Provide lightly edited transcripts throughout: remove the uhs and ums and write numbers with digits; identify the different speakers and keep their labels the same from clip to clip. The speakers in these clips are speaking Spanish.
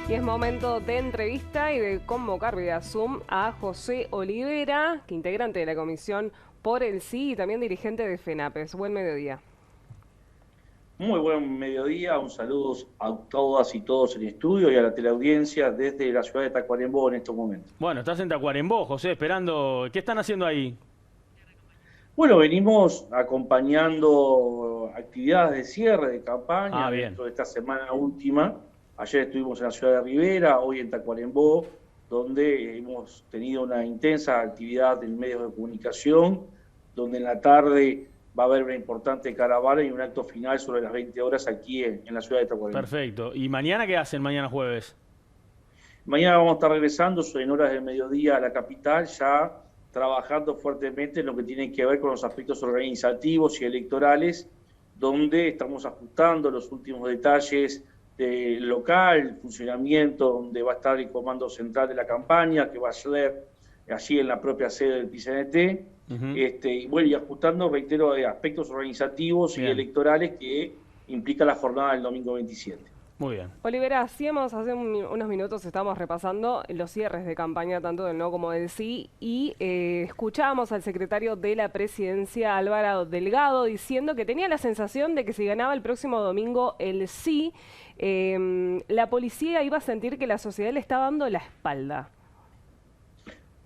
Speaker 1: Y es momento de entrevista y de convocar vía Zoom a José Olivera, que integrante de la Comisión por el Sí y también dirigente de FENAPES. Buen mediodía.
Speaker 2: Muy buen mediodía, un saludo a todas y todos en el estudio y a la teleaudiencia desde la ciudad de Tacuarembó en estos momentos.
Speaker 3: Bueno, estás en Tacuarembó, José, esperando. ¿Qué están haciendo ahí?
Speaker 2: Bueno, venimos acompañando actividades de cierre de campaña
Speaker 3: Bien.
Speaker 2: dentro de esta semana última. Ayer estuvimos en la ciudad de Rivera, hoy en Tacuarembó, donde hemos tenido una intensa actividad en medios de comunicación, donde en la tarde va a haber una importante caravana y un acto final sobre las 20 horas aquí en la ciudad de Tacuarembó.
Speaker 3: Perfecto. ¿Y mañana qué hacen, mañana jueves?
Speaker 2: Mañana vamos a estar regresando en horas del mediodía a la capital, ya trabajando fuertemente en lo que tiene que ver con los aspectos organizativos y electorales, donde estamos ajustando los últimos detalles del local, funcionamiento, donde va a estar el comando central de la campaña, que va a ser allí en la propia sede del PCNT, y bueno, y ajustando, reitero, de aspectos organizativos y electorales que implica la jornada del domingo 27.
Speaker 3: Muy bien.
Speaker 1: Olivera, hacíamos hace unos minutos, estábamos repasando los cierres de campaña, tanto del no como del sí, y escuchábamos al secretario de la presidencia, Álvaro Delgado, diciendo que tenía la sensación de que si ganaba el próximo domingo el sí, la policía iba a sentir que la sociedad le estaba dando la espalda.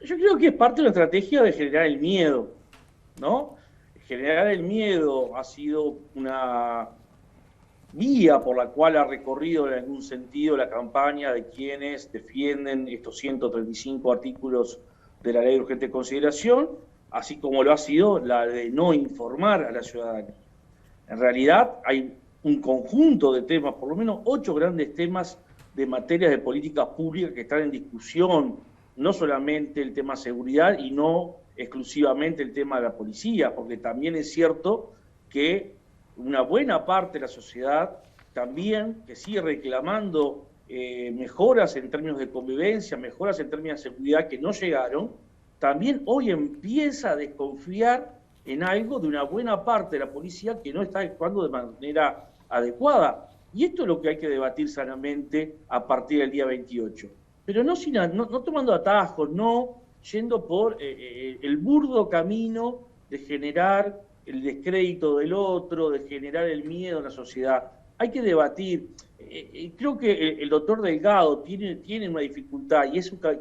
Speaker 2: Yo creo que es parte de la estrategia de generar el miedo, ¿no? Generar el miedo ha sido una vía por la cual ha recorrido en algún sentido la campaña de quienes defienden estos 135 artículos de la ley de urgente consideración, así como lo ha sido la de no informar a la ciudadanía. En realidad hay un conjunto de temas, por lo menos 8 grandes temas de materias de políticas públicas que están en discusión, no solamente el tema seguridad y no exclusivamente el tema de la policía, porque también es cierto que una buena parte de la sociedad también que sigue reclamando mejoras en términos de convivencia, mejoras en términos de seguridad que no llegaron, también hoy empieza a desconfiar en algo de una buena parte de la policía que no está actuando de manera adecuada. Y esto es lo que hay que debatir sanamente a partir del día 28. Pero no tomando atajos, no yendo por el burdo camino de generar el descrédito del otro, de generar el miedo en la sociedad. Hay que debatir. Creo que el doctor Delgado tiene una dificultad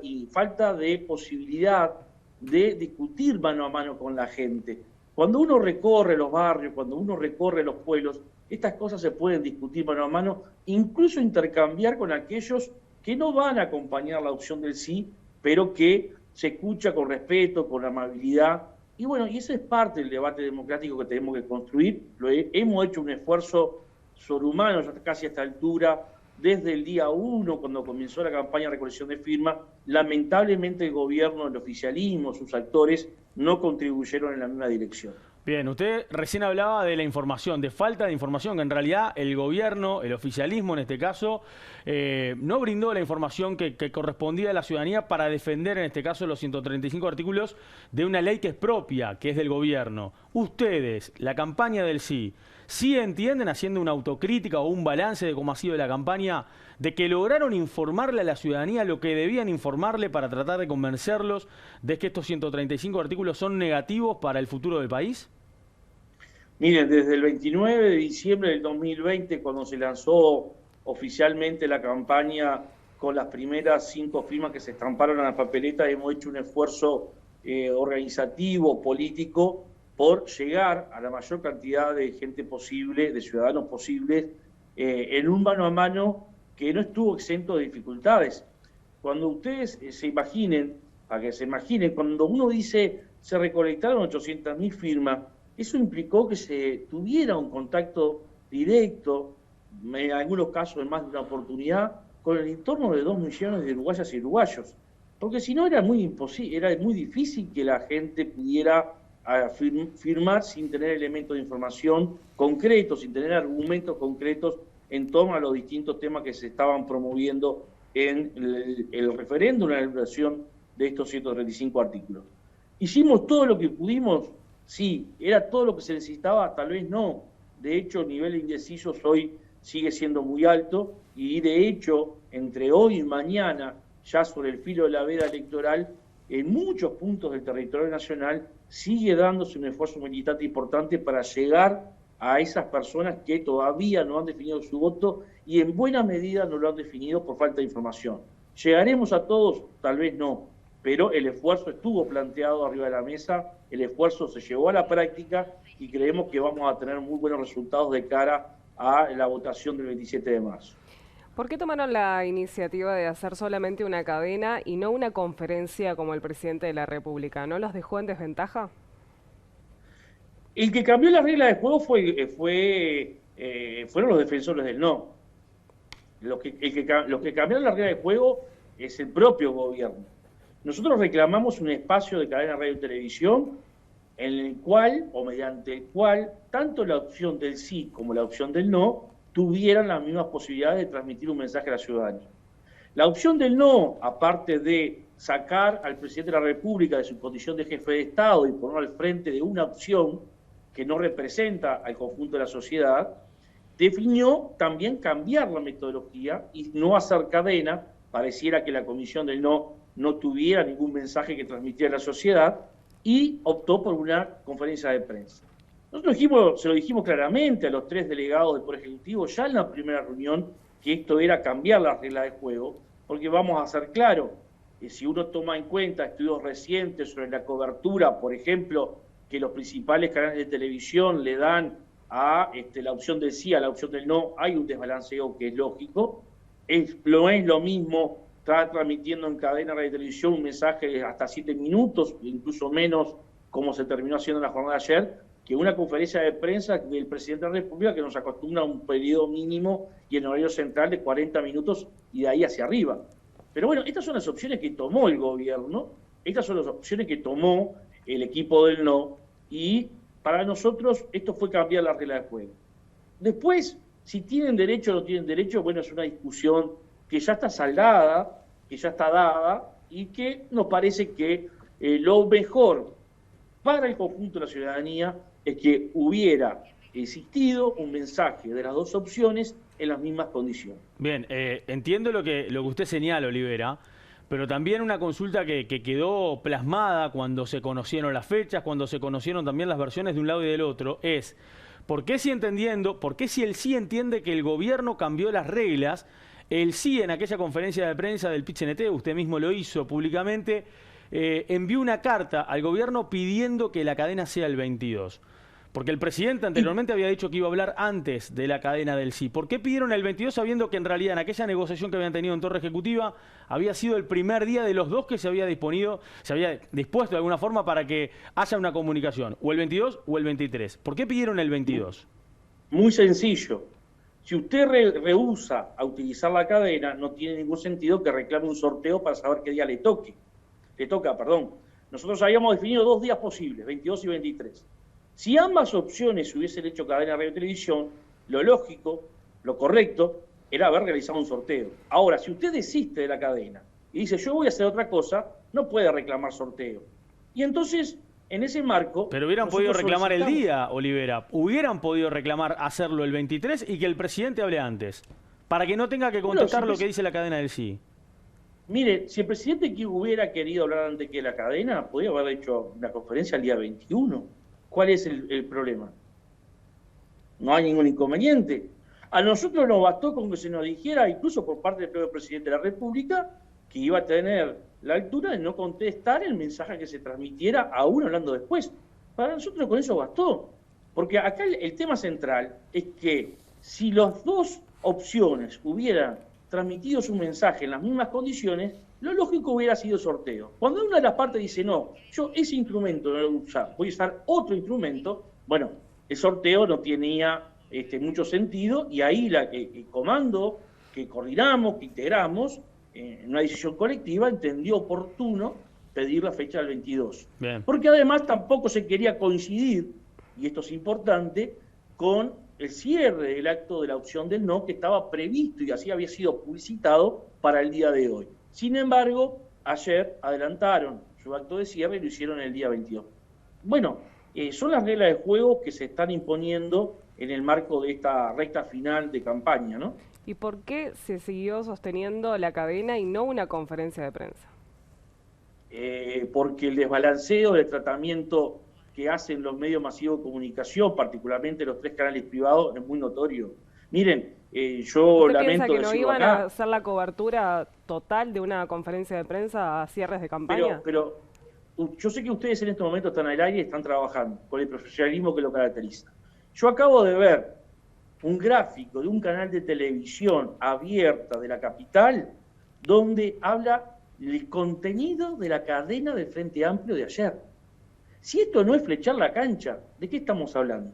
Speaker 2: y falta de posibilidad de discutir mano a mano con la gente. Cuando uno recorre los barrios, cuando uno recorre los pueblos, estas cosas se pueden discutir mano a mano, incluso intercambiar con aquellos que no van a acompañar la opción del sí, pero que se escucha con respeto, con amabilidad. Y bueno, y ese es parte del debate democrático que tenemos que construir. Hemos hecho un esfuerzo sobrehumano, ya casi a esta altura, desde el día 1, cuando comenzó la campaña de recolección de firmas. Lamentablemente el gobierno, el oficialismo, sus actores, no contribuyeron en la misma dirección.
Speaker 3: Bien, usted recién hablaba de la información, de falta de información, que en realidad el gobierno, el oficialismo en este caso, no brindó la información que correspondía a la ciudadanía para defender en este caso los 135 artículos de una ley que es propia, que es del gobierno. Ustedes, la campaña del sí, ¿sí entienden, haciendo una autocrítica o un balance de cómo ha sido la campaña, de que lograron informarle a la ciudadanía lo que debían informarle para tratar de convencerlos de que estos 135 artículos son negativos para el futuro del país?
Speaker 2: Miren, desde el 29 de diciembre del 2020, cuando se lanzó oficialmente la campaña con las primeras 5 firmas que se estamparon en la papeleta, hemos hecho un esfuerzo organizativo, político, por llegar a la mayor cantidad de gente posible, de ciudadanos posibles, en un mano a mano que no estuvo exento de dificultades. Cuando ustedes se imaginen, para que se imaginen, cuando uno dice se recolectaron 800.000 firmas, eso implicó que se tuviera un contacto directo, en algunos casos en más de una oportunidad, con el entorno de 2 millones de uruguayas y uruguayos. Porque si no era muy difícil que la gente pudiera firmar sin tener elementos de información concretos, sin tener argumentos concretos en torno a los distintos temas que se estaban promoviendo en el referéndum, en la elaboración de estos 135 artículos. ¿Hicimos todo lo que pudimos? Sí. ¿Era todo lo que se necesitaba? Tal vez no. De hecho, el nivel de indecisos hoy sigue siendo muy alto y de hecho, entre hoy y mañana, ya sobre el filo de la veda electoral, en muchos puntos del territorio nacional sigue dándose un esfuerzo militante importante para llegar a esas personas que todavía no han definido su voto y en buena medida no lo han definido por falta de información. ¿Llegaremos a todos? Tal vez no, pero el esfuerzo estuvo planteado arriba de la mesa, el esfuerzo se llevó a la práctica y creemos que vamos a tener muy buenos resultados de cara a la votación del 27 de marzo.
Speaker 1: ¿Por qué tomaron la iniciativa de hacer solamente una cadena y no una conferencia como el presidente de la República? ¿No los dejó en desventaja?
Speaker 2: El que cambió las reglas de juego fueron los defensores del no. Los que cambiaron las reglas de juego es el propio gobierno. Nosotros reclamamos un espacio de cadena radio y televisión en el cual, o mediante el cual, tanto la opción del sí como la opción del no tuvieran las mismas posibilidades de transmitir un mensaje a la ciudadanía. La opción del no, aparte de sacar al presidente de la República de su condición de jefe de Estado y ponerlo al frente de una opción que no representa al conjunto de la sociedad, definió también cambiar la metodología y no hacer cadena. Pareciera que la comisión del no tuviera ningún mensaje que transmitiera a la sociedad y optó por una conferencia de prensa. Nosotros se lo dijimos claramente a los 3 delegados del Poder Ejecutivo ya en la primera reunión que esto era cambiar las reglas de juego, porque vamos a ser claros, si uno toma en cuenta estudios recientes sobre la cobertura, por ejemplo, que los principales canales de televisión le dan a la opción del sí, a la opción del no, hay un desbalanceo que es lógico. No es lo mismo estar transmitiendo en cadena radio y televisión un mensaje de hasta 7 minutos, incluso menos, como se terminó haciendo en la jornada de ayer, que una conferencia de prensa del presidente de la República que nos acostumbra a un periodo mínimo y en horario central de 40 minutos y de ahí hacia arriba. Pero bueno, estas son las opciones que tomó el gobierno, estas son las opciones que tomó el equipo del no, y para nosotros esto fue cambiar la regla de juego. Después, si tienen derecho o no tienen derecho, bueno, es una discusión que ya está saldada, que ya está dada, y que nos parece que lo mejor para el conjunto de la ciudadanía es que hubiera existido un mensaje de las dos opciones en las mismas condiciones.
Speaker 3: Bien, entiendo lo que usted señala, Olivera, pero también una consulta que quedó plasmada cuando se conocieron las fechas, cuando se conocieron también las versiones de un lado y del otro, es ¿por qué si el sí entiende que el gobierno cambió las reglas, el sí en aquella conferencia de prensa del PIT-CNT, usted mismo lo hizo públicamente, envió una carta al gobierno pidiendo que la cadena sea el 22? Porque el presidente anteriormente había dicho que iba a hablar antes de la cadena del sí. ¿Por qué pidieron el 22 sabiendo que en realidad en aquella negociación que habían tenido en Torre Ejecutiva había sido el primer día de los dos que se había dispuesto de alguna forma para que haya una comunicación? O el 22 o el 23. ¿Por qué pidieron el 22? Muy
Speaker 2: sencillo. Si usted rehúsa a utilizar la cadena, no tiene ningún sentido que reclame un sorteo para saber qué día le toca. Nosotros habíamos definido 2 días posibles, 22 y 23. Si ambas opciones hubiesen hecho cadena radio y televisión, lo lógico, lo correcto, era haber realizado un sorteo. Ahora, si usted desiste de la cadena y dice yo voy a hacer otra cosa, no puede reclamar sorteo. Y entonces, en ese marco...
Speaker 3: Pero hubieran podido reclamar el día, Olivera. Hubieran podido reclamar hacerlo el 23 y que el presidente hable antes, para que no tenga que contestar lo que dice la cadena del sí.
Speaker 2: Mire, si el presidente hubiera querido hablar antes que la cadena, podría haber hecho una conferencia el día 21. ¿Cuál es el problema? No hay ningún inconveniente. A nosotros nos bastó con que se nos dijera, incluso por parte del propio presidente de la República, que iba a tener la altura de no contestar el mensaje que se transmitiera, aún hablando después. Para nosotros con eso bastó. Porque acá el tema central es que si las dos opciones hubieran transmitido su mensaje en las mismas condiciones, lo lógico hubiera sido sorteo. Cuando una de las partes dice, no, yo ese instrumento no lo voy a usar, voy a usar otro instrumento, bueno, el sorteo no tenía mucho sentido y ahí el comando que coordinamos, que integramos, en una decisión colectiva, entendió oportuno pedir la fecha del 22. Bien. Porque además tampoco se quería coincidir, y esto es importante, con el cierre del acto de la opción del no, que estaba previsto y así había sido publicitado para el día de hoy. Sin embargo, ayer adelantaron su acto de cierre y lo hicieron el día 22. Bueno, son las reglas de juego que se están imponiendo en el marco de esta recta final de campaña, ¿no?
Speaker 1: ¿Y por qué se siguió sosteniendo la cadena y no una conferencia de prensa?
Speaker 2: Porque el desbalanceo del tratamiento que hacen los medios masivos de comunicación, particularmente los 3 canales privados, es muy notorio. Miren, yo
Speaker 1: ¿Usted
Speaker 2: lamento
Speaker 1: piensa que no
Speaker 2: decirlo
Speaker 1: iban
Speaker 2: acá,
Speaker 1: a hacer la cobertura total de una conferencia de prensa a cierres de campaña?
Speaker 2: pero yo sé que ustedes en este momento están al aire y están trabajando con el profesionalismo que lo caracteriza. Yo acabo de ver un gráfico de un canal de televisión abierta de la capital donde habla el contenido de la cadena del Frente Amplio de ayer. Si esto no es flechar la cancha, ¿de qué estamos hablando?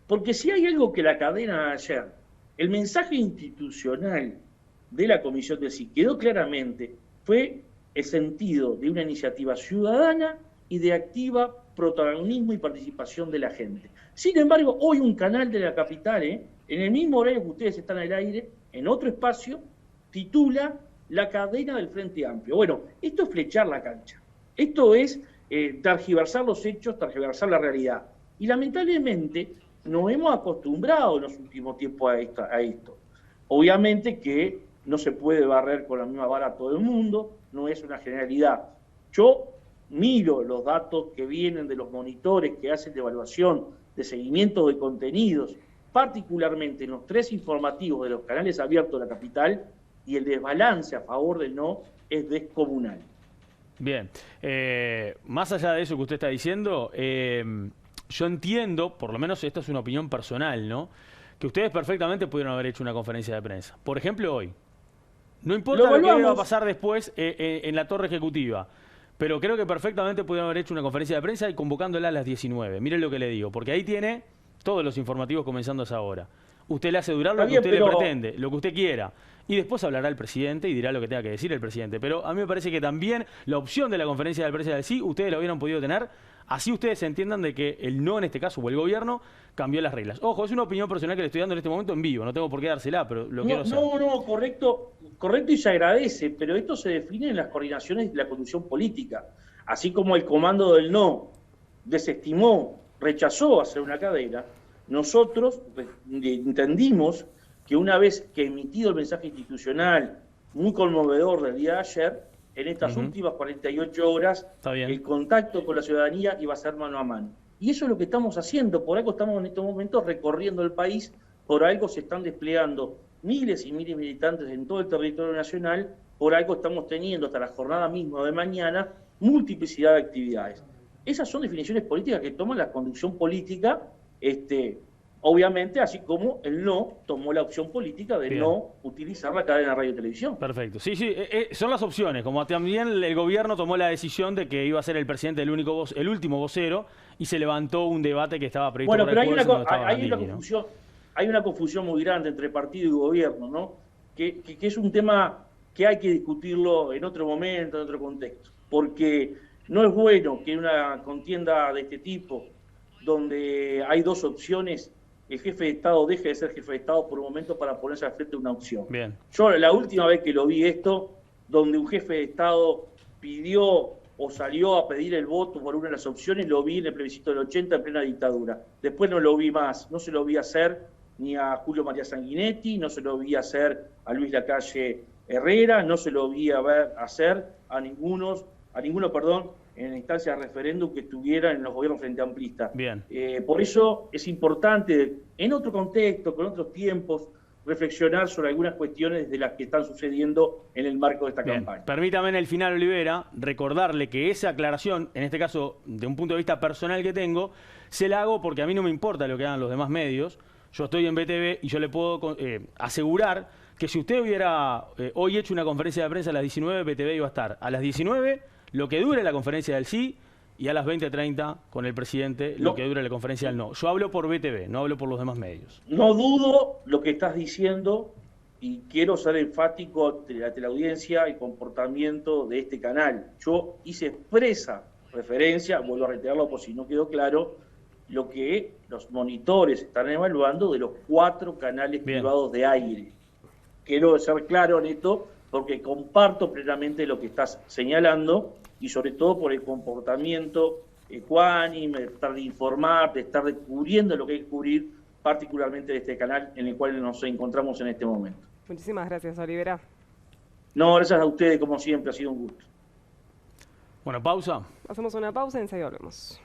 Speaker 2: Porque si hay algo que la cadena de ayer, el mensaje institucional de la Comisión del Sí quedó claramente, fue el sentido de una iniciativa ciudadana y de activa protagonismo y participación de la gente. Sin embargo, hoy un canal de la capital, en el mismo horario que ustedes están al aire, en otro espacio, titula La cadena del Frente Amplio. Bueno, esto es flechar la cancha. Esto es tergiversar los hechos, tergiversar la realidad. Y lamentablemente nos hemos acostumbrado en los últimos tiempos a esto. Obviamente que no se puede barrer con la misma vara a todo el mundo, no es una generalidad. Yo miro los datos que vienen de los monitores que hacen de evaluación, de seguimiento de contenidos, particularmente en los 3 informativos de los canales abiertos de la capital, y el desbalance a favor del no es descomunal.
Speaker 3: Bien, más allá de eso que usted está diciendo, yo entiendo, por lo menos esta es una opinión personal, ¿no? Que ustedes perfectamente pudieron haber hecho una conferencia de prensa. Por ejemplo, hoy. No importa lo que va a pasar después en la torre ejecutiva, pero creo que perfectamente pudieron haber hecho una conferencia de prensa y convocándola a las 19. Miren lo que le digo, porque ahí tiene todos los informativos comenzando a esa hora. Usted le hace durar lo que usted le pretende, lo que usted quiera. Y después hablará el presidente y dirá lo que tenga que decir el presidente. Pero a mí me parece que también la opción de la conferencia de prensa del sí, ustedes la hubieran podido tener. Así ustedes entiendan de que el no en este caso, o el gobierno, cambió las reglas. Ojo, es una opinión personal que le estoy dando en este momento en vivo. No tengo por qué dársela, pero lo quiero hacer.
Speaker 2: No, correcto y se agradece. Pero esto se define en las coordinaciones de la conducción política. Así como el comando del no desestimó, rechazó hacer una cadena, nosotros entendimos que una vez que emitido el mensaje institucional muy conmovedor del día de ayer, en estas últimas 48 horas, el contacto con la ciudadanía iba a ser mano a mano. Y eso es lo que estamos haciendo, por algo estamos en estos momentos recorriendo el país, por algo se están desplegando miles y miles de militantes en todo el territorio nacional, por algo estamos teniendo hasta la jornada misma de mañana multiplicidad de actividades. Esas son definiciones políticas que toma la conducción política, obviamente, así como el no tomó la opción política de no utilizar la cadena de radio y televisión.
Speaker 3: Perfecto. Sí, son las opciones. Como también el gobierno tomó la decisión de que iba a ser el presidente el último vocero y se levantó un debate que estaba previsto.
Speaker 2: Bueno, pero hay una confusión muy grande entre partido y gobierno, ¿no? Que es un tema que hay que discutirlo en otro momento, en otro contexto. Porque no es bueno que en una contienda de este tipo, donde hay 2 opciones, el jefe de Estado deje de ser jefe de Estado por un momento para ponerse al frente de una opción.
Speaker 3: Bien.
Speaker 2: Yo la última vez que lo vi esto, donde un jefe de Estado pidió o salió a pedir el voto por una de las opciones, lo vi en el plebiscito del 80 en plena dictadura. Después no lo vi más, no se lo vi hacer ni a Julio María Sanguinetti, no se lo vi hacer a Luis Lacalle Herrera, no se lo vi hacer a ninguno, en instancias de referéndum que estuvieran en los gobiernos frente amplistas.
Speaker 3: Bien.
Speaker 2: Por eso es importante, en otro contexto, con otros tiempos, reflexionar sobre algunas cuestiones de las que están sucediendo en el marco de esta campaña.
Speaker 3: Permítame en el final, Olivera, recordarle que esa aclaración, en este caso, de un punto de vista personal que tengo, se la hago porque a mí no me importa lo que hagan los demás medios. Yo estoy en BTV y yo le puedo asegurar que si usted hubiera hoy hecho una conferencia de prensa a las 19, BTV iba a estar a las 19, lo que dure la conferencia del sí, y a las 20:30 con el presidente lo que dure la conferencia del no. Yo hablo por BTV, no hablo por los demás medios.
Speaker 2: No dudo lo que estás diciendo y quiero ser enfático ante la audiencia y comportamiento de este canal. Yo hice expresa referencia, vuelvo a reiterarlo por si no quedó claro, lo que los monitores están evaluando de los 4 canales privados de aire. Quiero ser claro en esto porque comparto plenamente lo que estás señalando y sobre todo por el comportamiento ecuánime, de estar de informar, de estar descubriendo lo que hay que cubrir particularmente de este canal en el cual nos encontramos en este momento.
Speaker 1: Muchísimas gracias, Olivera.
Speaker 2: No, gracias a ustedes, como siempre, ha sido un gusto.
Speaker 3: Bueno, pausa.
Speaker 1: Hacemos una pausa y enseguida volvemos.